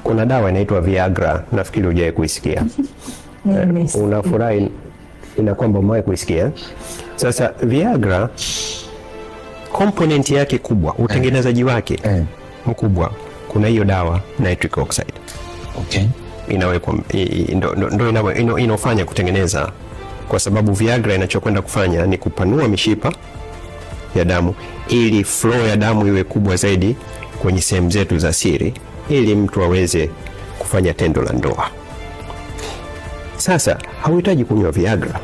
Kuna dawa inaitwa Viagra, nafikiri hujawahi kuisikia. Unafurahi ina kwamba umewahi kuisikia. Sasa Viagra component yake kubwa, utengenezaji wake mkubwa, kuna hiyo dawa nitric oxide. Okay. Inawekwa ndo inafanya kutengeneza, kwa sababu Viagra inachokwenda kufanya ni kupanua mishipa ya damu ili flow ya damu iwe kubwa zaidi kwenye sehemu zetu za siri, ili mtu aweze kufanya tendo la ndoa. Sasa hauhitaji kunywa Viagra.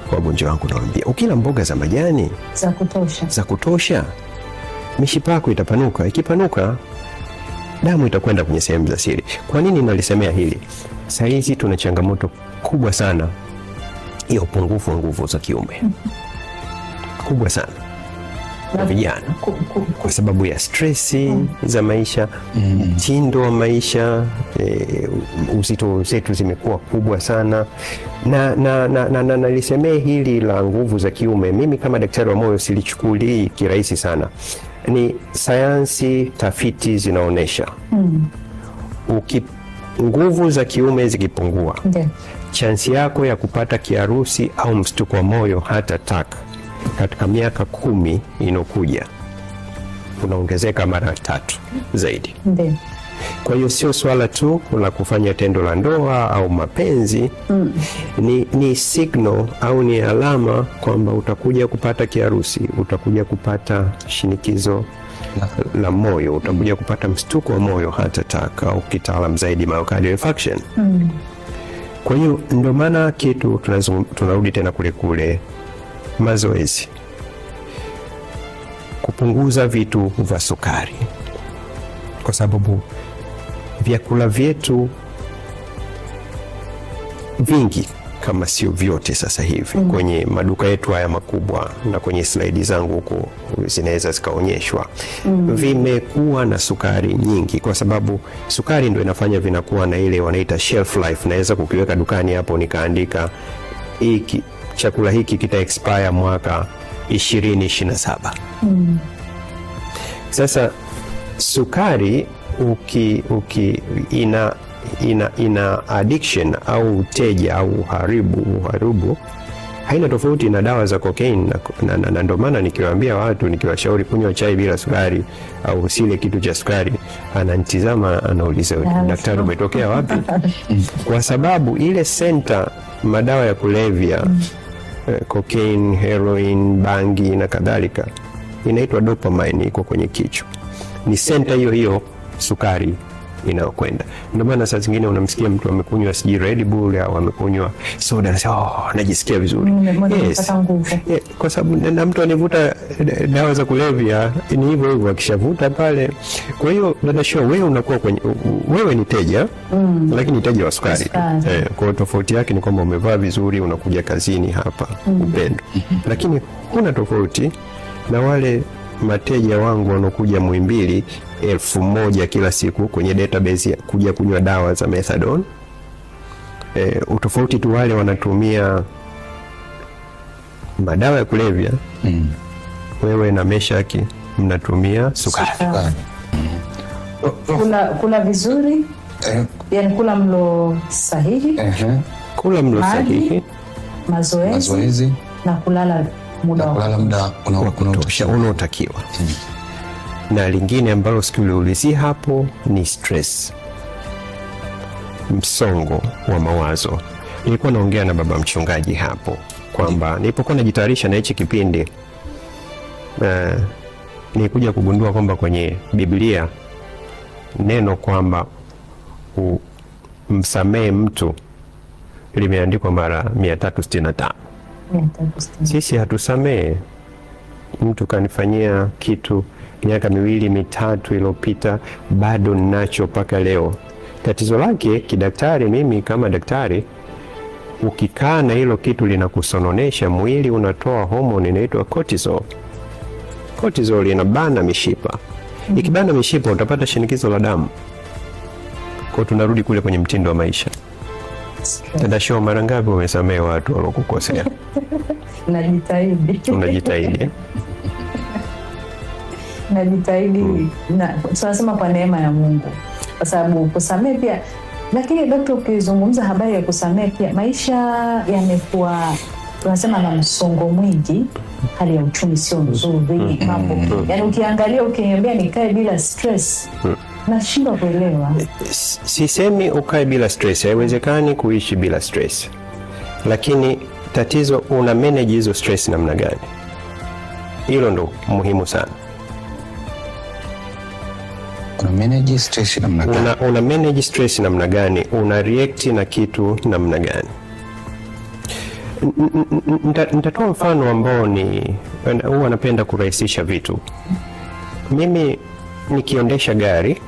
Kwa wagonjwa wangu nawaambia, ukila mboga za majani za kutosha, mishipa yako itapanuka. Ikipanuka, damu itakwenda kwenye sehemu za siri. Kwa nini nalisemea hili? Sasa hizi tuna changamoto kubwa sana ya upungufu wa nguvu za kiume. Kubwa sana kwa vijana, kwa sababu ya stressi za maisha, mtindo wa maisha, uzito zetu zimekuwa kubwa sana. Na nalisemea hili la nguvu za kiume, mimi kama daktari wa moyo silichukulii kirahisi sana. Ni sayansi, tafiti zinaonesha nguvu za kiume zikipungua, chansi yako ya kupata kiharusi au mshtuko wa moyo, hata attack, katika miaka 10 inokuja unaongezeka mara 3 zaidi. Kwa hiyo sio swala tu la kufanya tendo la ndoa au mapenzi, ni signal au ni alama kwamba utakuja kupata kiharusi, utakuja kupata shinikizo la moyo, utakuja kupata mshtuko wa moyo, hata attack, au kitaalam zaidi myocardial infarction. Kwa hiyo ndio maana kitu tunarudi tena kule mazoezi, kupunguza vitu vya sukari, kwa sababu vyakula vyetu vingi, kama sio vyote sasa hivi, kwenye maduka yetu haya makubwa na kwenye slide zangu huko zinaweza zikaonyeshwa, vimekuwa na sukari nyingi, kwa sababu sukari ndio inafanya vinakuwa na ile wanaita shelf life. Naweza kukiweka dukani hapo nikaandika hiki chakula hiki kita expire mwaka 2027. Sasa sukari ina addiction au uteja au uharibu, haina tofauti na dawa za cocaine. Na ndio maana nikiwaambia watu, nikiwashauri kunywa chai bila sukari au usile kitu cha sukari, ananitazama anauliza, daktari umetokea wapi? Kwa sababu ile center madawa ya kulevya, cocaine, heroin, bangi na kadhalika, inaitwa dopamine, iko kwenye kichwa. Ni center hiyo sukari inayokwenda. Ndio maana saa zingine unamsikia mtu amekunywa siji Red Bull au amekunywa soda, anasema najisikia vizuri. Yes. Kwa sababu na mtu anivuta dawa za kulevya ni hivyo akishavuta pale. Kwa hiyo dada show, wewe unakuwa wewe ni teja, lakini teja wa sukari. Kwa tofauti yake ni kwamba umevaa vizuri, unakuja kazini hapa upendo. Lakini huna tofauti na wale mateja wangu wanokuja Muhimbili 1000 kila siku kwenye database ya kuja kunywa dawa za methadone. Utofauti tu wale wanatumia madawa ya kulevya, wewe na Meshaki mnatumia sukari. Kula vizuri, yani kula mlo sahihi, kula mlo sahihi, mazoezi na kulala muda unaotakiwa. Na lingine ambalo sikuliulizia hapo ni stress, msongo wa mawazo. Nilikuwa naongea na baba mchungaji hapo kwamba nilipokuwa najitayarisha na hichi kipindi, nilikuja kugundua kwamba kwenye Biblia neno kwamba msamehe mtu limeandikwa mara 365. Sisi hatusamehe. Mtu kanifanyia kitu miaka 2-3 iliyopita, bado ninacho mpaka leo. Tatizo lake kidaktari, mimi kama daktari, ukikaa na hilo kitu linakusononesha, mwili unatoa homoni inaitwa cortisol. Cortisol inabana mishipa. Ikibana mishipa utapata shinikizo la damu. Kwa tunarudi kule kwenye mtindo wa maisha. Dada show, mara ngapi umesamehe watu walokukosea? Najitahidi. Unajitahidi? Najitahidi. Na tunasema kwa neema ya Mungu. kwa sababu kusamehe pia. Lakini daktari, ukizungumza habari ya kusamehe pia, maisha yamekuwa tunasema na msongo mwingi, hali ya uchumi sio nzuri, mambo. Yaani ukiangalia, ukiniambia nikae bila stress, nashindwa kuelewa. Sisemi ukae bila stress, haiwezekani kuishi bila stress. Lakini tatizo, una manage hizo stress namna gani? Hilo ndo muhimu sana. Una manage stress namna gani? Una manage stress namna gani? Una react na kitu namna gani? Nitatoa mfano ambao huwa napenda kurahisisha vitu. Mimi nikiendesha gari,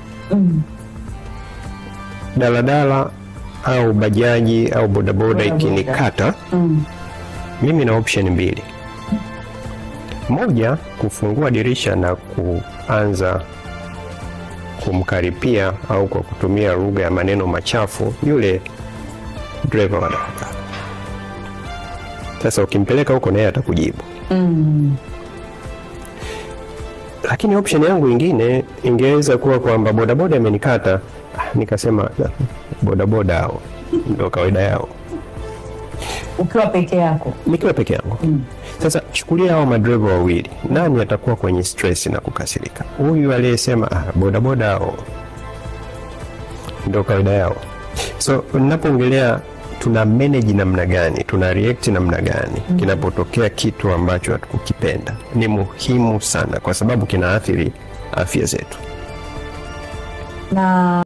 daladala au bajaji au bodaboda ikinikata, mimi na option mbili. Moja, kufungua dirisha na kuanza kumkaripia au kwa kutumia lugha ya maneno machafu yule driver wa daladala. Sasa ukimpeleka huko naye atakujibu. Lakini option yangu nyingine ingeweza kuwa kwamba bodaboda amenikata, nikasema bodaboda hao ndio kawaida yao. Ukiwa peke yako? Nikiwa peke yangu. Sasa chukulia hao madriver wawili, nani atakuwa kwenye stress na kukasirika? Huyu aliyesema bodaboda hao ndio kawaida yao. So ninapoongelea tuna manage namna gani, tuna react namna gani kinapotokea kitu ambacho hatukukipenda, ni muhimu sana, kwa sababu kinaathiri afya zetu. Na